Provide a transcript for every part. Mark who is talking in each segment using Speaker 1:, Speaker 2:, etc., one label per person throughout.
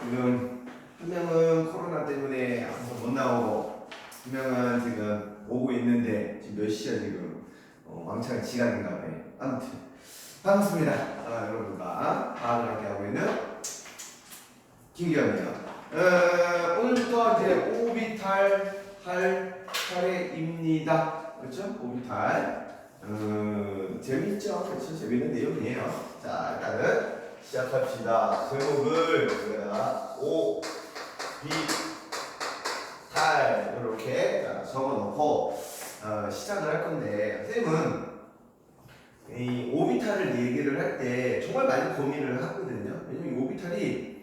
Speaker 1: 지금 한 명은 코로나 때문에 앞서 못 나오고 한 명은 지금 오고 있는데 지금 몇 시야 지금 왕창 지각인가 봐요. 아무튼 반갑습니다. 여러분과 과학을 함께 하고 있는 김기현이요. 오늘부터 이제 오비탈 할 차례입니다. 그렇죠? 오비탈. 재밌죠? 그렇죠? 재밌는 내용이에요. 자, 일단은 시작합시다. 제목을 제가 오비탈 이렇게 적어놓고 시작을 할 건데, 선생님은 이 오비탈을 얘기를 할 때 정말 많이 고민을 하거든요. 왜냐면 이 오비탈이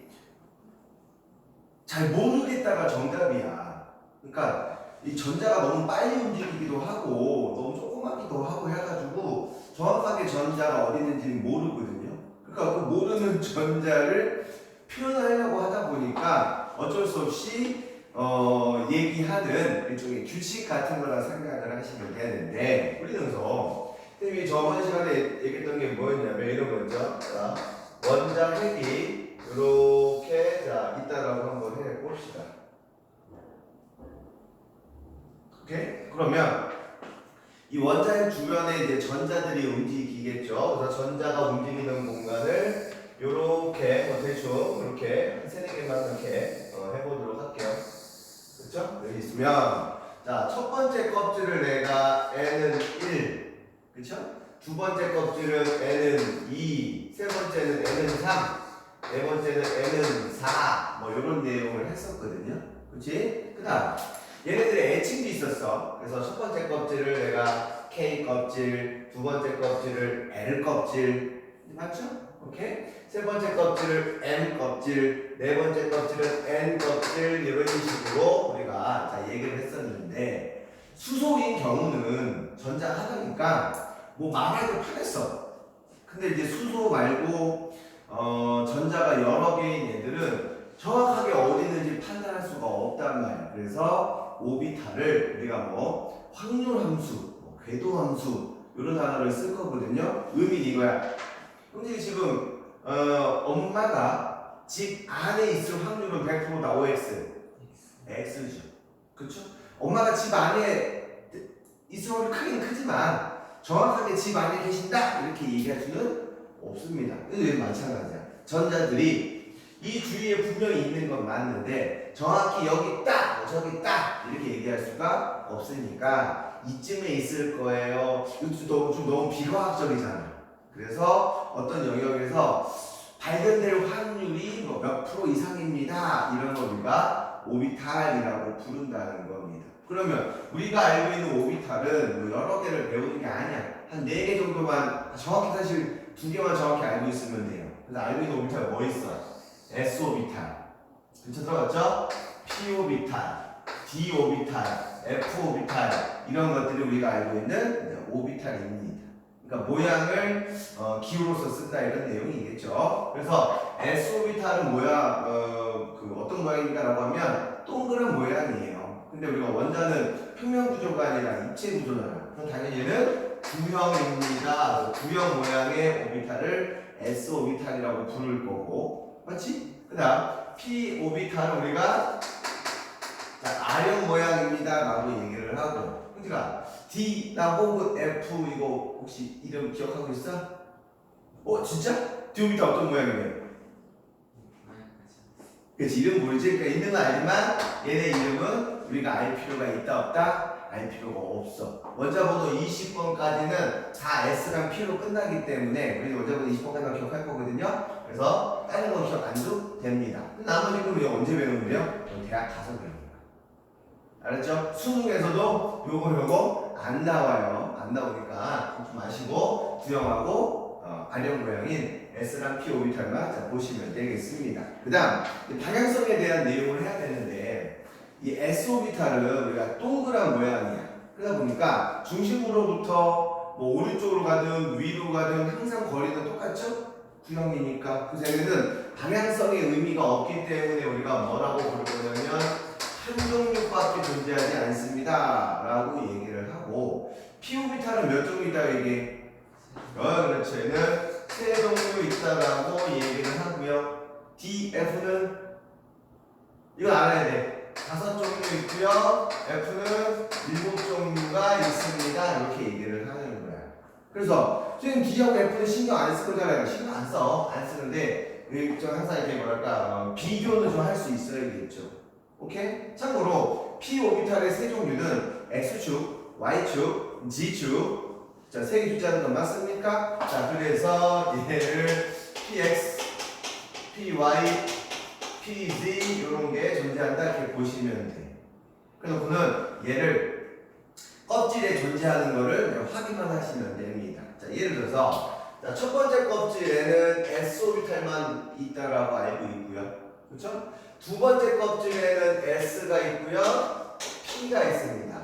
Speaker 1: 잘 모르겠다가 정답이야. 그러니까 이 전자가 너무 빨리 움직이기도 하고 너무 조그맣기도 하고 해가지고 정확하게 전자가 어디 있는지 모르거든요. 그러니까 그 모르는 전자를 표현하려고 하다 보니까 어쩔 수 없이 얘기하는 일종의 규칙 같은 거라 생각을 하시면 되는데, 예를 들어서 선생님이 저번 시간에 얘기했던 게 뭐였냐면 이런 거죠. 자, 원자핵이 이렇게 있다라고 한번 해봅시다. 오케이? 그러면 이 원자핵 주변에 이제 전자들이 움직이겠죠. 그래서 전자가 움직이는 공간을 이렇게 대충 이렇게 세네 개만 이렇게 해보도록 할게요. 그렇죠? 여기 있으면 첫 번째 껍질을 내가 n은 1, 그렇죠? 두 번째 껍질은 n은 2, 세 번째는 n은 3, 네 번째는 n은 4, 뭐 이런 내용을 했었거든요. 그렇지? 그다음 얘네들의 애칭도 있었어. 그래서 첫 번째 껍질을 내가 K 껍질, 두 번째 껍질을 L 껍질, 맞죠? 오케이? 세 번째 껍질을 M 껍질, 네 번째 껍질은 N 껍질, 이런 식으로 우리가 얘기를 했었는데, 수소인 경우는 전자 하나니까 뭐 말하기도 편했어. 근데 이제 수소 말고 전자가 여러 개인 애들은 정확하게 어디 있는지 판단할 수가 없단 말이야. 그래서 오비탈을 우리가 뭐 확률함수, 궤도 함수 이런 단어를 쓸 거거든요. 의미는 이거야. 근데 지금 엄마가 집 안에 있을 확률은 100%다. OX, X죠. 그렇죠? 엄마가 집 안에 있을 확률이 크긴 크지만 정확하게 집 안에 계신다 이렇게 얘기할 수는 없습니다. 근데 마찬가지야. 전자들이 이 주위에 분명히 있는 건 맞는데 정확히 여기 딱, 저기 딱 이렇게 얘기할 수가 없으니까 이쯤에 있을 거예요. 이것도 좀 너무 비과학적이잖아. 그래서 어떤 영역에서 발견될 확률이 뭐 몇 프로 이상입니다. 이런 걸 우리가 오비탈이라고 부른다는 겁니다. 그러면 우리가 알고 있는 오비탈은 뭐 여러 개를 배우는 게 아니야. 한 4개 정도만, 정확히 사실 2개만 정확히 알고 있으면 돼요. 그래서 알고 있는 오비탈 뭐 있어? S 오비탈, 그쵸? 들어갔죠? P 오비탈, D 오비탈, F 오비탈, 이런 것들이 우리가 알고 있는 오비탈입니다. 그러니까 모양을 기호로서 쓴다 이런 내용이겠죠. 그래서 S 오비탈은 뭐야? 어떤 모양인가라고 하면 동그란 모양이에요. 근데 우리가 원자는 평면 구조가 아니라 입체 구조잖아. 그럼 당연히 얘는 구형입니다. 구형 모양의 오비탈을 S 오비탈이라고 부를 거고, 맞지? 그 다음 P 오비탈은 우리가 R형 모양입니다 라고 얘기를 하고, 그러니까 D나 혹은 F 이거 혹시 이름 기억하고 있어? 진짜? D 오비탈 어떤 모양이에요? 그치, 이름 모르지? 그러니까 있는 건 알지만 얘네 이름은 우리가 알 필요가 있다 없다? 알 필요가 없어. 원자번호 20번까지는 다 S랑 P로 끝나기 때문에 우리 원자번호 20번까지만 기억할 거거든요. 그래서 다른 거 기억 안 해도 됩니다. 나머지 건 우리가 언제 배우는데요? 대학 가서 배우는 거야. 알았죠? 수능에서도 요거 안 나와요. 안 나오니까 좀 아시고 구형하고 발형 모양인 S랑 P 오비탈만 보시면 되겠습니다. 그 다음 방향성에 대한 내용을 해야 되는데, 이 S 오비탈은 우리가 동그란 모양이야. 그러다 보니까 중심으로부터 뭐 오른쪽으로 가든 위로 가든 항상 거리는 똑같죠? 구형이니까. 그래서 얘는 방향성의 의미가 없기 때문에 우리가 뭐라고 부를 거냐면 한종류밖에 존재하지 않습니다 라고 얘기를 하고, P 오비탈은 몇 종류 있다 이게? 그렇죠. 얘는 세 종류 있다라고 얘기를 하고요. D, F는 이거 알아야 돼. 5종류 있고요. F는 7종류가 있습니다. 이렇게 얘기를 하는 거야. 그래서 지금 D하고 F는 신경 안 쓸 거잖아요. 신경 안 써. 안 쓰는데 좀 항상 이렇게 뭐랄까 비교는 좀 할 수 있어야겠죠. 오케이? 참고로 P 오비탈의 세 종류는 X축, Y축, G축. 자, 세 개 주자는 건 맞습니까? 자, 그래서 얘를 PX, PY, PZ 이런 게 존재한다 이렇게 보시면 돼. 그래서 얘를 껍질에 존재하는 거를 확인만 하시면 됩니다. 자, 예를 들어서 자, 첫 번째 껍질에는 S 오비탈만 있다라고 알고 있고요. 그렇죠? 두 번째 껍질에는 S가 있고요. P가 있습니다.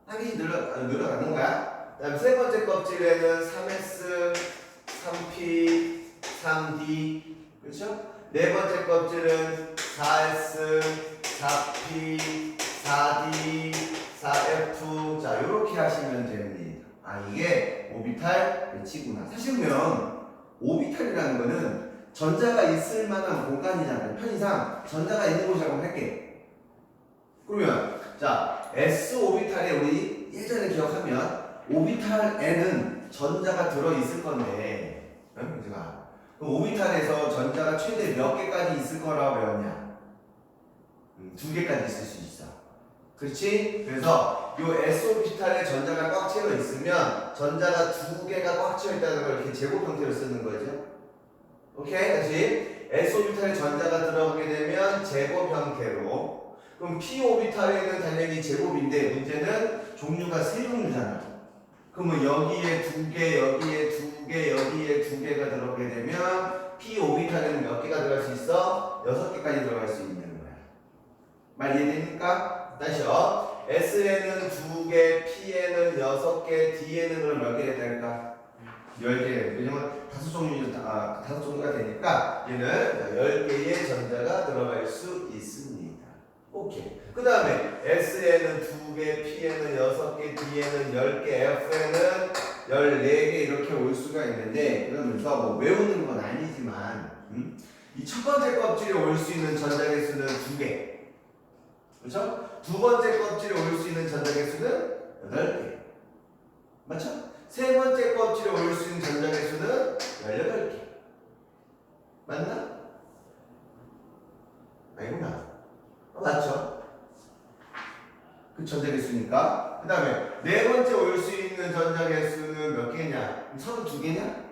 Speaker 1: 확인이 늘어나는 거야. 그다음 세 번째 껍질에는 3S, 3P, 3D. 그렇죠? 네 번째 껍질은 4S, 4P, 4D, 4F. 자, 요렇게 하시면 됩니다. 아, 이게 오비탈 배치구나. 사실 보면 오비탈이라는 거는 전자가 있을 만한 공간이잖아요. 편의상 전자가 있는 곳이라고 할게. 그러면 자, S 오비탈에 우리 예전에 기억하면 오비탈에는 전자가 들어 있을 건데, 응? 제가 그럼 오비탈에서 전자가 최대 몇 개까지 있을 거라고 배웠냐? 2개까지 있을 수 있어. 그렇지? 그래서 요 S 오비탈에 전자가 꽉 채워 있으면 전자가 2개가 꽉 채워 있다는 걸 이렇게 제곱 형태로 쓰는 거죠. 오케이? 다시 S 오비탈에 전자가 들어가게 되면 제곱 형태로. 그럼 P 오비탈에는 당연히 제곱인데 문제는 종류가 3종류잖아. 그러면 여기에 2개, 여기에 2개, 여기에 2개가 들어오게 되면 P 오비탈에는 몇 개가 들어갈 수 있어? 6개까지 들어갈 수 있는 거야. 말 이해됩니까? 다시요. S에는 2개, P에는 6개, D에는 그럼 몇 개 될까? 10개. 왜냐면 5종류가 되니까 얘는 10개의 전자가 들어갈 수 있습니다. 오케이. 그 다음에 S에는 2개, P에는 6개, D에는 10개, F에는 14개 이렇게 올 수가 있는데, 그러면서 뭐 외우는 건 아니지만 이 첫 번째 껍질에 올 수 있는 전자 개수는 2개. 그렇죠? 두 번째 껍질에 올 수 있는 전자 개수는 8개. 맞죠? 세 번째 껍질에 올 수 있는 전자 개수는 18개. 맞나? 아니구나. 맞죠? 그 전자 개수니까. 그 다음에 네 번째 올 수 있는 전자 개수는 몇 개냐? 32개냐?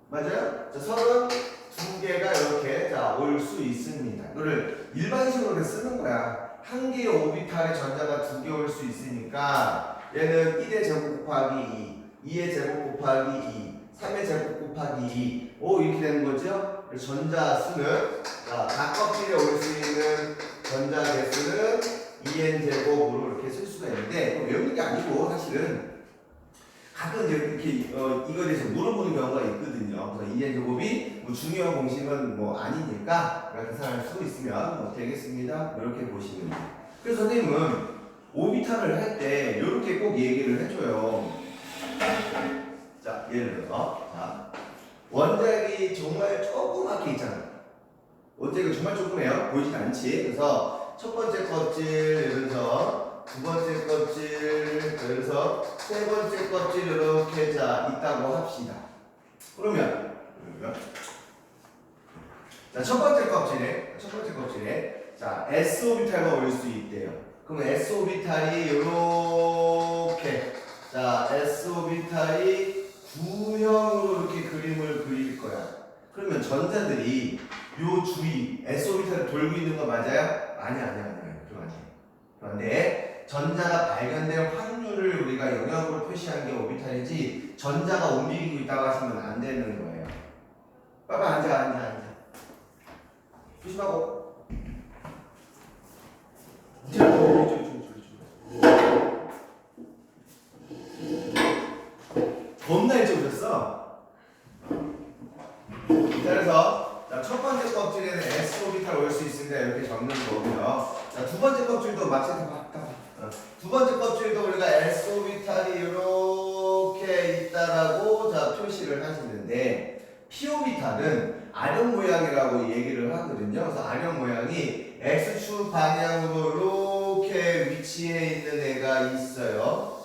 Speaker 1: 맞아요? 자, 32개가 이렇게 올 수 있습니다. 이거를 일반식으로 쓰는 거야. 한 개의 오비탈에 전자가 2개 올 수 있으니까 얘는 1의 제곱 곱하기 2, 2의 제곱 곱하기 2, 3의 제곱 곱하기 2. 오, 이렇게 되는 거죠? 전자 수는 각 껍질에 올 수 있는 전자 개수는 2n 제곱으로 이렇게 쓸 수가 있는데 외우는 게 아니고 사실은 가끔 이렇게 이거에 대해서 물어보는 경우가 있거든요. 그래서 2n 제곱이 뭐 중요한 공식은 뭐 아니니까 이렇게 생각할 수 있으면 뭐 되겠습니다. 이렇게 보시면 돼요. 그래서 선생님은 오비탈을 할 때 이렇게 꼭 얘기를 해줘요. 자, 예를 들어서 원자력이 정말 조그맣게 있잖아요. 원자력이 정말 조그매요. 보이진 않지. 그래서 첫 번째 껍질, 예를 들어서 두 번째 껍질, 그래서 세 번째 껍질 이렇게 있다고 합시다. 그러면 첫 번째 껍질에 S 오비탈가 올 수 있대요. 그럼 S 오비탈이 이렇게 S 오비탈이 구형으로 이렇게 그림을 그릴 거야. 그러면 전자들이 요 주위 S 오비탈을 돌고 있는 거 맞아요? 아니야. 그런데 전자가 발견될 확률을 우리가 영역으로 표시한 게 오비탈이지 전자가 움직이고 있다고 하시면 안 되는 거예요. 빨리 앉아. 조심하고. 겁나 일찍 오셨어. 그래서 첫 번째 껍질에는 S 오비탈 올 수 있으니까 이렇게 적는 거고요. 두 번째 껍질도 두 번째 껍질도 우리가 S 오비탈이 이렇게 있다라고 표시를 하시는데 P 오비탈은 아령 모양이라고 얘기를 하거든요. 그래서 아령 모양이 x축 방향으로 이렇게 위치해 있는 애가 있어요.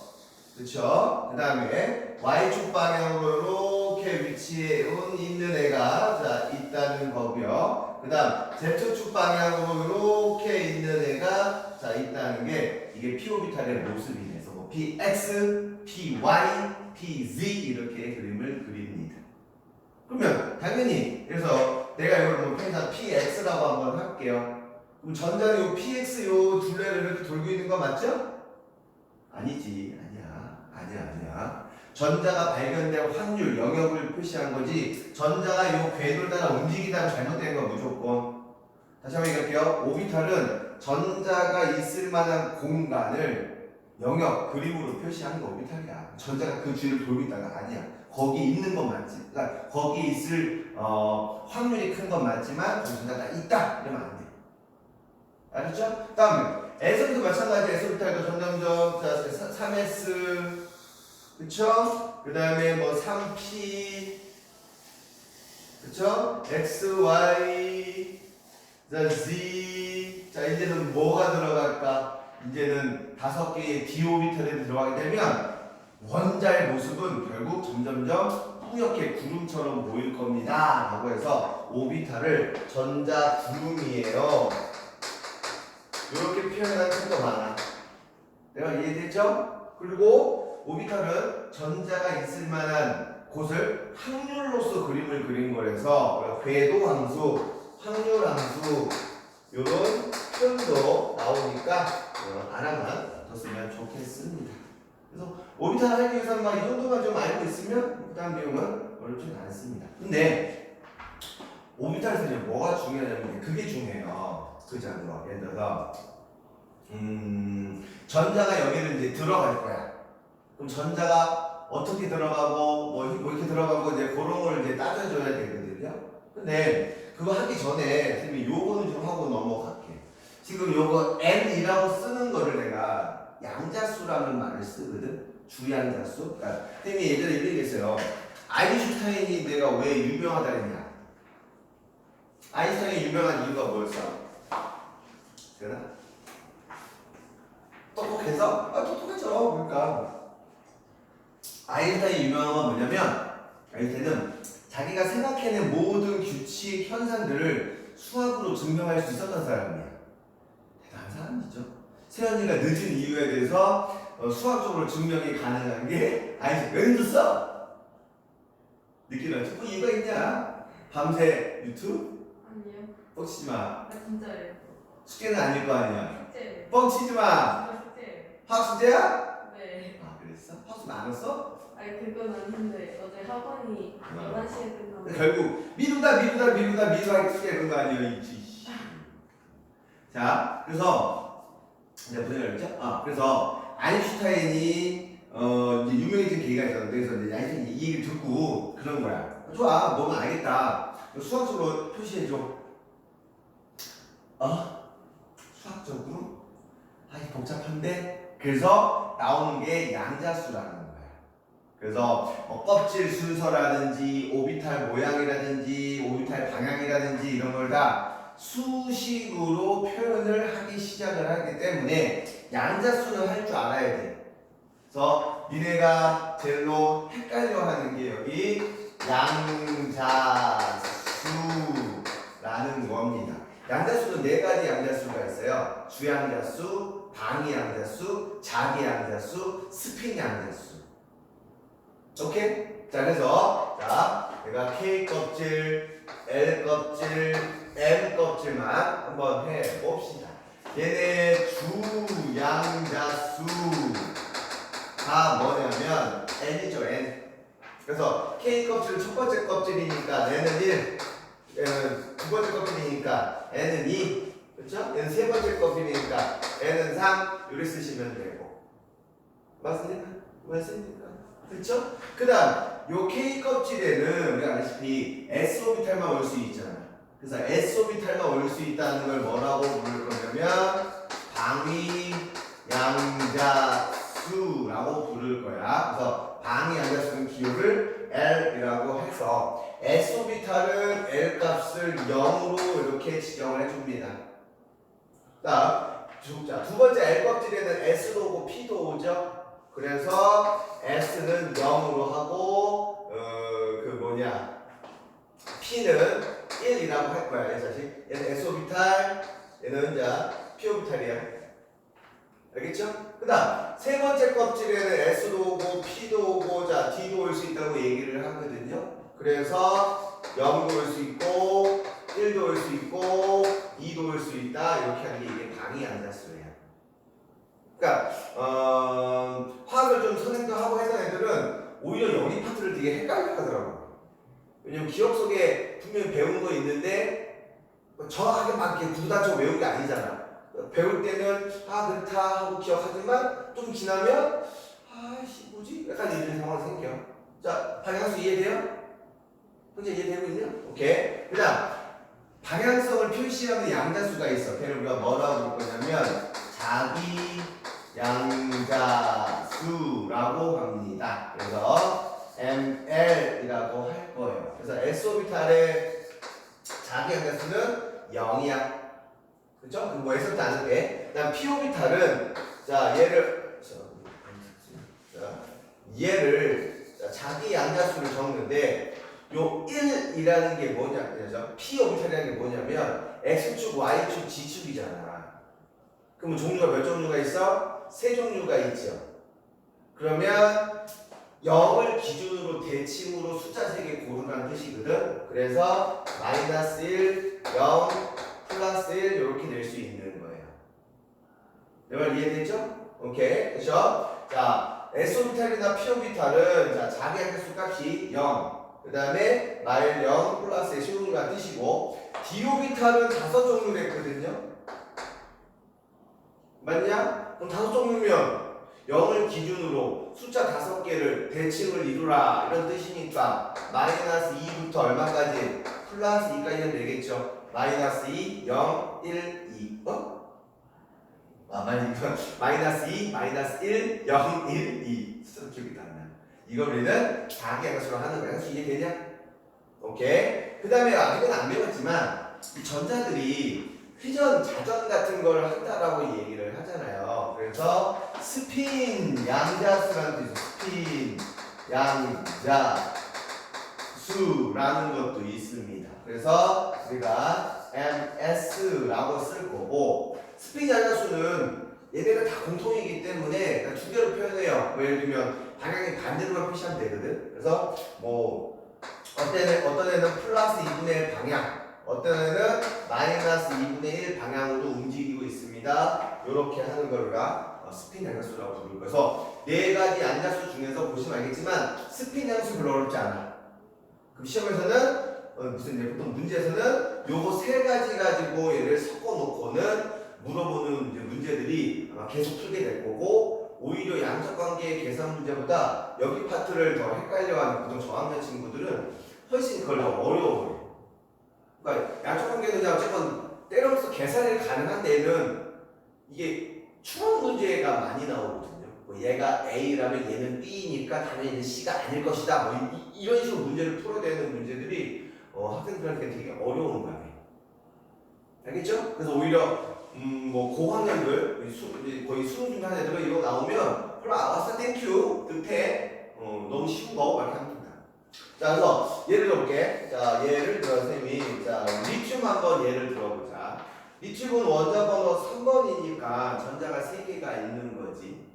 Speaker 1: 그쵸? 그 다음에 y축 방향으로 이렇게 위치해 있는 애가 자 있다는 거고요. 그 다음 z축 방향으로 이렇게 있는 애가 자 있다는 게 이게 p 오비탈의 모습이네. 그래서 뭐 px, py, pz 이렇게 그림을 그립니다. 그러면 당연히 그래서 내가 이걸 뭐 평상 px라고 한번 할게요. 그럼 전자는 요 px 요 둘레를 이렇게 돌고 있는 거 맞죠? 아니지. 아니야. 전자가 발견될 확률, 영역을 표시한 거지 전자가 요 궤도를 따라 움직이다가 잘못된 건 무조건. 다시 한번 얘기할게요. 오비탈은 전자가 있을 만한 공간을 영역, 그림으로 표시하는 게 오비탈이야. 전자가 그 주위를 돌고 있다가 아니야. 거기 있는 건 맞지. 그러니까 거기 있을 확률이 큰 건 맞지만 거기 전자가 있다 이러면 안 돼. 알았죠? 다음에 S도 마찬가지. S부터도 점점점 자 3S 그쵸? 그 다음에 뭐 3P 그쵸? X, Y 자 Z 자 이제는 뭐가 들어갈까? 이제는 5개의 d 오비탈에 들어가게 되면 원자의 모습은 결국 점점점 뿌옇게 구름처럼 보일 겁니다 라고 해서 오비탈을 전자 구름이에요. 이렇게 표현하는 책도 많아. 내가 이해됐죠? 그리고 오비탈은 전자가 있을 만한 곳을 확률로서 그림을 그린 거라서 궤도 함수, 확률 함수 이런 표현도 나오니까 하나만 뒀으면 좋겠습니다. 그래서 오비탈 하기 위해서는 이 정도만 좀 알고 있으면 그 다음 내용은 어렵지는 않습니다. 근데 오비탈에서 이제 뭐가 중요하냐면 그게 중요해요. 그잖아요. 예를 들어서 전자가 여기를 이제 들어갈 거야. 그럼 전자가 어떻게 들어가고 뭐 이렇게 들어가고 이제 그런 걸 이제 따져줘야 되거든요. 근데 그거 하기 전에 선생님이 요거는 좀 하고 넘어갈게. 지금 요거 n이라고 쓰는 거를 내가 양자수라는 말을 쓰거든. 주양자수. 그러니까 선생님이 예전에 이런 얘기 했어요. 아인슈타인이 내가 왜 유명하다 했냐. 아인슈타인이 유명한 이유가 뭐였어? 되나? 똑똑해서? 똑똑하죠. 그러니까 아인슈타인이 유명한 건 뭐냐면 아인슈타인은 자기가 생각해낸 모든 규칙, 현상들을 수학으로 증명할 수 있었던 사람이야. 대단한 사람이죠. 세연이가 늦은 이유에 대해서 수학적으로 증명이 가능한 게 아인슈타인. 왜 늦었어? 늦게 일어났지? 뭐 이유가 있냐? 밤새 유튜브?
Speaker 2: 아니요.
Speaker 1: 뻥치지 마.
Speaker 2: 아 진짜예요.
Speaker 1: 숙제는 아닐 거 아니야.
Speaker 2: 숙제.
Speaker 1: 뻥치지 마.
Speaker 2: 숙제.
Speaker 1: 화학 숙제야?
Speaker 2: 네.
Speaker 1: 아 그랬어? 화학 많았어?
Speaker 2: 아니 그건 아닌데 어제 학원이 11시에 끝나고.
Speaker 1: 결국 미루다 숙제 그런 거 아니에요. 자 그래서 이제 무슨 얘기를 했죠? 그래서 아인슈타인이 이제 유명해진 계기가 있었는데 그래서 이제 아인슈타인이 이 얘기를 듣고 그런 거야. 좋아, 너는 알겠다. 수학적으로 표시해줘. 수학적으로? 이게 복잡한데? 그래서 나오는 게 양자수라는 거야. 그래서 껍질 순서라든지 오비탈 모양이라든지 오비탈 방향이라든지 이런 걸 다 수식으로 표현을 하기 시작을 하기 때문에 양자수는 할 줄 알아야 돼. 그래서 니네가 제일로 헷갈려하는 게 여기 양자수라는 겁니다. 양자수는 4가지 양자수가 있어요. 주양자수, 방위양자수, 자기양자수, 스핀양자수. 오케이? 자 그래서 내가 K 껍질, L 껍질, M 껍질만 한번 해봅시다. 얘네 주양자수가 뭐냐면 N이죠. N. 그래서 K 껍질은 첫 번째 껍질이니까 N은 1, 얘는 두 번째 껍질이니까 N은 2, 그렇죠? 얘는 세 번째 껍질이니까 N은 3 이렇게 쓰시면 되고 맞습니까? 그렇죠? 그 다음 요 K 껍질에는 우리가 아시다시피 S 오비탈만 올 수 있잖아. 그래서 S 오비탈만 올 수 있다는 걸 뭐라고 부를 거냐면 방위 양자수라고 부를 거야. 그래서 방위 양자수는 기호를 L이라고 해서 S 오비탈은 L 값을 0으로 이렇게 지정을 해줍니다. 두 번째 L 껍질에는 S도 오고 P도 오죠. 그래서 S는 0으로 하고 P는 1이라고 할 거야. 이 자식. 얘는 S 오비탈, 얘는 P 오비탈이야. 알겠죠? 그 다음 세 번째 껍질에는 S도 오고 P도 오고 D도 올 수 있다고 얘기를 하거든요. 그래서 0도 올 수 있고 1도 올 수 있고 2도 올 수 있다. 이렇게 하는 게 이게 방위 양자수예요. 그러니까 화학을 좀 선행도 하고 했던 애들은 오히려 여기 파트를 되게 헷갈려 하더라고. 왜냐면 기억 속에 분명히 배운 거 있는데 정확하게 막 이렇게 구다쳐 외운 게 아니잖아. 배울 때는 그렇다 하고 기억하지만 좀 지나면 아씨 뭐지? 약간 이런 상황이 생겨. 자, 방향수 이해돼요? 현재 이해되고 있냐? 오케이. 그 다음 방향성을 표시하는 양자수가 있어. 걔를 우리가 뭐라고 부를 거냐면 자기 양자수라고 합니다. 그래서 ML이라고 할 거예요. 그래서 S오비탈의 자기 양자수는 0이야. 그쵸? 뭐 애석지 않을게. 그다음 P오비탈은 얘를 자기 양자수를 적는데 요 1이라는 게 뭐냐? P오비탈이라는 게 뭐냐면 X축, Y축, G축이잖아. 그럼 종류가 몇 종류가 있어? 세 종류가 있죠. 그러면 0을 기준으로 대칭으로 숫자 3개 고르라는 뜻이거든. 그래서 -1, 0, +1 이렇게 낼 수 있는 거예요. 내 말 이해됐죠? 오케이. 그렇죠? 자, S오비탈이나 P오비탈은 자기 양자수 값이 0. 그 다음에 -0, +의 식용유라는 뜻이고 D오비탈은 5종류로 했거든요. 맞냐? 그럼 5종류면 0을 기준으로 숫자 5개를 대칭을 이루라 이런 뜻이니까 -2부터 얼마까지? +2까지 하면 되겠죠. -2, 0, 1, 2 -2, -1, 0, 1, 2 숫자 기억이 안 나. 이거 우리는 자기 양수로 하는 거야. 양수 이해되냐? 오케이. 그 다음에 아직은 안 배웠지만 이 전자들이 회전, 자전 같은 걸 한다라고 얘기를 하잖아요. 그래서 스핀 양자수라는 뜻이죠. 스핀 양자수라는 것도 있습니다. 그래서 우리가 MS라고 쓸 거고 스핀 양자수는 얘네가 다 공통이기 때문에 두 개로 표현해요. 예를 들면 방향이 반대로만 표시하면 되거든. 그래서 뭐 어떤 애는 +2분의 1 방향, 어떤 애는 -2분의 1 방향으로 움직이고 있습니다. 이렇게 하는 걸 우리가 스핀 양자수라고 부르고, 그래서 네 가지 양자수 중에서 보시면 알겠지만 스핀 양자수 별로 어렵지 않아. 그럼 시험에서는 보통 문제에서는 요거 세 가지 가지고 얘를 섞어 놓고는 물어보는 이제 문제들이 아마 계속 풀게 될 거고, 오히려 양적 관계의 계산 문제보다 여기 파트를 더 헷갈려하는 보통 저학년 친구들은 훨씬 그걸 더 어려워요. 그러니까 양적 관계는 그냥 어쨌건 때려서 계산이 가능한 데는 이게 추론 문제가 많이 나오거든요. 뭐 얘가 A라면 얘는 B니까 당연히 얘는 C가 아닐 것이다. 뭐 이런 식으로 문제를 풀어야 되는 문제들이 학생들한테 되게 어려운 거예요. 알겠죠? 그래서 오히려 뭐 고학년들 거의 수능 중에 한 애들은 이거 나오면 그럼 아싸 땡큐 듯해 너무 쉬운 거 이렇게 합니다. 자, 그래서 예를 들어볼게. 자, 예를 들어 선생님이 리튬 한번 예를 들어보자. 리튬은 원자 번호 3번이니까 전자가 3개가 있는 거지.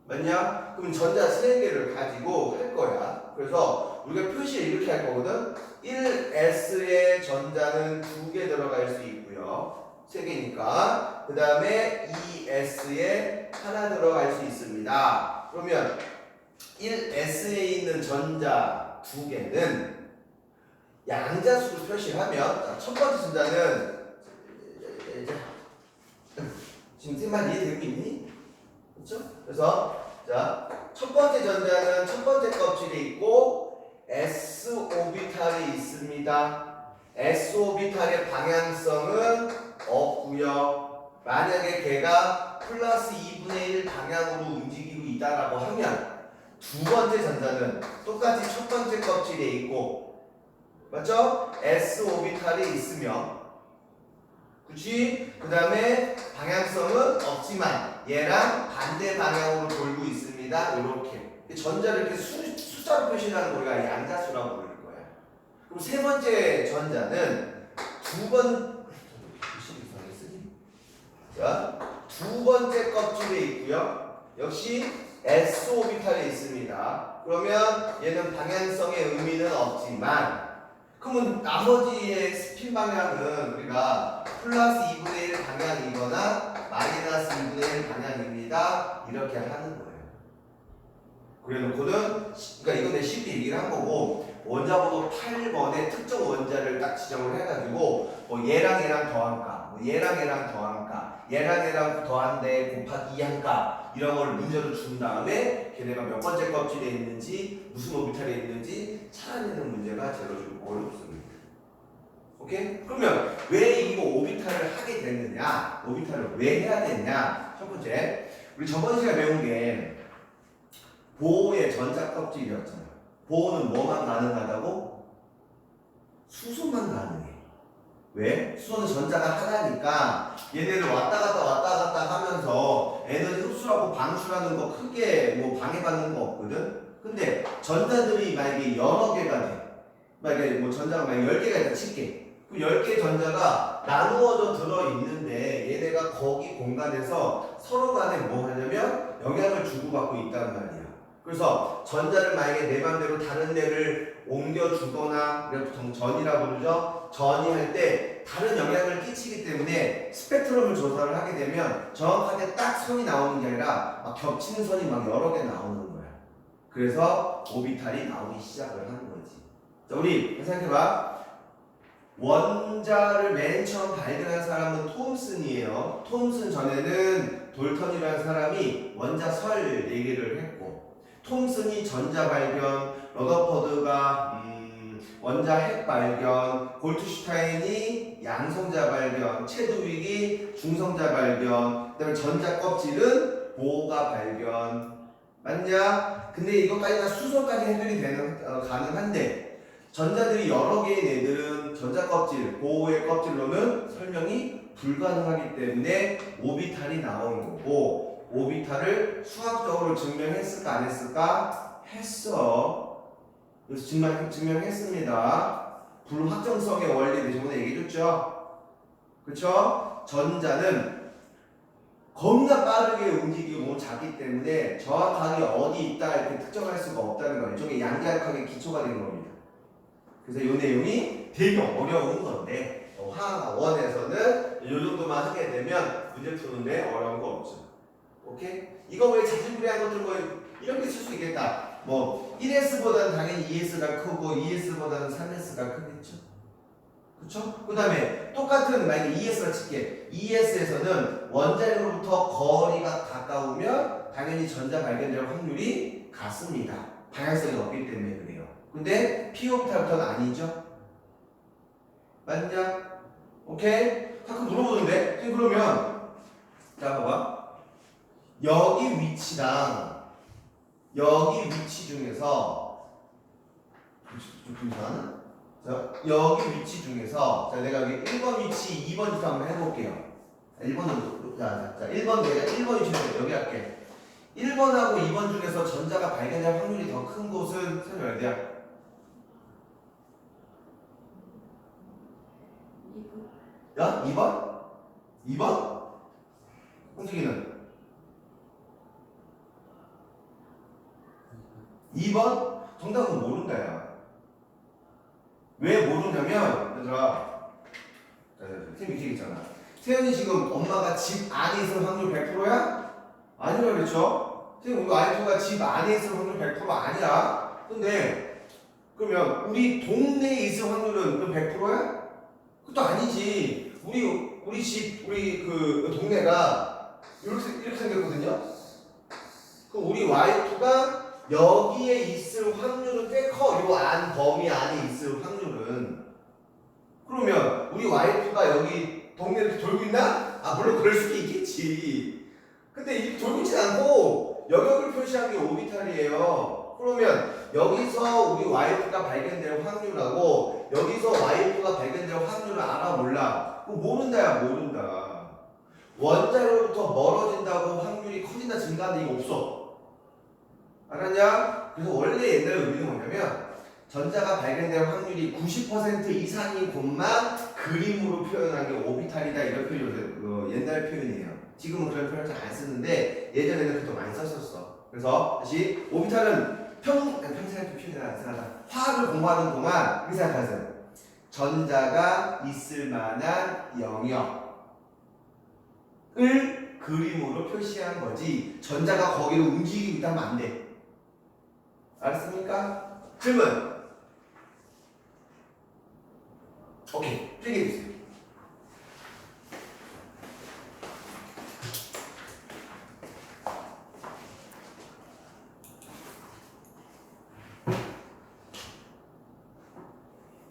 Speaker 1: 맞냐? 그럼 전자 3개를 가지고 할 거야. 그래서 우리가 표시를 이렇게 할 거거든. 1S의 전자는 2개 들어갈 수 있고요. 3개니까. 그 다음에 2S에 하나 들어갈 수 있습니다. 그러면 1S에 있는 전자 2개는 양자수로 표시하면, 첫 번째 전자는 지금 쌤만 이해되고 있니? 그렇죠? 그래서 첫 번째 전자는 첫 번째 껍질에 있고 S 오비탈이 있습니다. S 오비탈의 방향성은 없고요. 만약에 걔가 +2분의 1 방향으로 움직이고 있다라고 하면 두 번째 전자는 똑같이 첫 번째 껍질에 있고, 맞죠? S 오비탈이 있으며 그치? 그 다음에 방향성은 없지만 얘랑 반대 방향으로 돌고 있습니다. 이렇게 전자를 이렇게 숫자로 표시하는 거 우리가 양자수라고 부를 거야. 그럼 세 번째 전자는 자, 두 번째 껍질에 있고요. 역시 s 오비탈에 있습니다. 그러면 얘는 방향성의 의미는 없지만, 그러면 나머지의 스핀 방향은 우리가 플러스 2분의 1 방향이거나 마이너스 2분의 1 방향입니다. 이렇게 하는 거예요. 그래놓고는, 그러니까 이건 내 쉽게 얘기를 한 거고, 원자번호 8번에 특정 원자를 딱 지정을 해가지고, 뭐 얘랑 얘랑 더한가, 뭐 얘랑 얘랑 더한가, 얘랑 얘랑 더한데 곱하기 2한가, 이런 걸 문제로 준 다음에 걔네가 몇 번째 껍질에 있는지, 무슨 오비탈에 있는지 찾아내는 문제가 제일 좀 어렵습니다. 오케이? 그러면 왜 이거 오비탈을 하게 됐느냐? 오비탈을 왜 해야 되냐? 첫 번째, 우리 저번 시간에 배운 게 보호의 전자 껍질이었잖아요. 보호는 뭐만 가능하다고? 수소만 가능해. 왜? 수소는 전자가 하나니까 얘네를 왔다 갔다 하면서 에너지 흡수하고 방출하는 거 크게 뭐 방해받는 거 없거든? 근데 전자들이 만약에 여러 개가 돼. 만약에 뭐 전자가 만약에 10개가 있다 칠게. 그 10개 전자가 나누어져 들어있는데 얘네가 거기 공간에서 서로 간에 뭐 하냐면 영향을 주고받고 있단 말이야. 그래서 전자를 만약에 내 맘대로 다른 데를 옮겨주거나, 전이라고 부르죠. 전이할 때 다른 영향을 끼치기 때문에 스펙트럼을 조사를 하게 되면 정확하게 딱 선이 나오는 게 아니라 막 겹치는 선이 막 여러 개 나오는 거야. 그래서 오비탈이 나오기 시작을 하는 거지. 자, 우리 생각해봐. 원자를 맨 처음 발견한 사람은 톰슨이에요. 톰슨 전에는 돌턴이라는 사람이 원자설 얘기를 했고, 톰슨이 전자 발견, 러더퍼드가 원자 핵 발견, 골트슈타인이 양성자 발견, 체드윅이 중성자 발견, 그 다음에 전자 껍질은 보호가 발견. 맞냐? 근데 이것까지 다 수소까지 해결이 가능한데, 전자들이 여러 개인 애들은 전자 껍질, 보호의 껍질로는 설명이 불가능하기 때문에 오비탈이 나오는 거고, 오비탈을 수학적으로 증명했을까 안 했을까? 했어. 그래서 증명했습니다. 불확정성의 원리를 저번에 얘기해줬죠. 그쵸? 전자는 겁나 빠르게 움직이고 작기 때문에 정확하게 어디 있다 이렇게 특정할 수가 없다는 거예요. 이쪽에 양자역학의 기초가 된 겁니다. 그래서 이 내용이 되게 어려운 건데 화학원에서는 이 정도만 하게 되면 문제 푸는데 어려운 거 없죠. 오케이? 이거 왜 자질구레한 것들 뭐 이렇게 쓸 수 있겠다. 뭐 1S보다는 당연히 2S가 크고 2S보다는 3S가 크겠죠. 그쵸? 그 다음에 똑같은 만약에 2S가 칠게. 2S에서는 원자력으로부터 거리가 가까우면 당연히 전자 발견될 확률이 같습니다. 방향성이 없기 때문에 그래요. 근데 P-오비탈부터는 아니죠? 맞냐? 오케이? 가끔 물어보는데 그러면 자 봐봐. 여기 위치랑 여기 위치 중에서 좀 이상하나? 자, 여기 위치 중에서 자, 내가 여기 1번 위치, 2번 위치 한번 해볼게요. 1번은 자 1번 내가 1번 위치에서 여기 할게. 1번하고 2번 중에서 전자가 발견될 확률이 더 큰 곳은 설명 어디야?
Speaker 2: 2번.
Speaker 1: 야? 2번? 2번? 홍식이는? 2번? 정답은 모른다 야. 왜 모르냐면 얘들아 쌤이 얘기했잖아. 세연이 지금 엄마가 집 안에 있을 확률 100%야? 아니라 그랬죠? 쌤 우리 와이프가 집 안에 있을 확률 100% 아니야. 근데 그러면 우리 동네에 있을 확률은 100%야? 그것도 아니지. 우리 집 우리 그 동네가 이렇게 생겼거든요. 그럼 우리 와이프가 여기에 있을 확률은 꽤 커. 요 안 범위 안에 있을 확률은. 그러면 우리 와이프가 여기 동네를 이렇게 돌고 있나? 아 물론 그럴 수도 있겠지. 근데 이렇게 돌고 있지 않고 영역을 표시한 게 오비탈이에요. 그러면 여기서 우리 와이프가 발견될 확률하고 여기서 와이프가 발견될 확률을 알아 몰라? 그거 모른다. 모른다야 모른다. 원자로부터 멀어진다고 확률이 커진다 증가한다 이거 없어. 알았냐? 그래서 원래 옛날 의미는 뭐냐면 전자가 발견될 확률이 90% 이상인 곳만 그림으로 표현한 게 오비탈이다 이런 표현이 옛날 표현이에요. 지금은 그런 표현을 잘 안 쓰는데 예전에는 그것도 많이 썼었어. 그래서 다시 오비탈은 평생의 표현이 안 쓰나 화학을 공부하는 동안 이렇게 생각하세요. 전자가 있을 만한 영역을 그림으로 표시한 거지 전자가 거기로 움직이고 있다면 안 돼. 알았습니까? 질문. 오케이, 필기해주세요.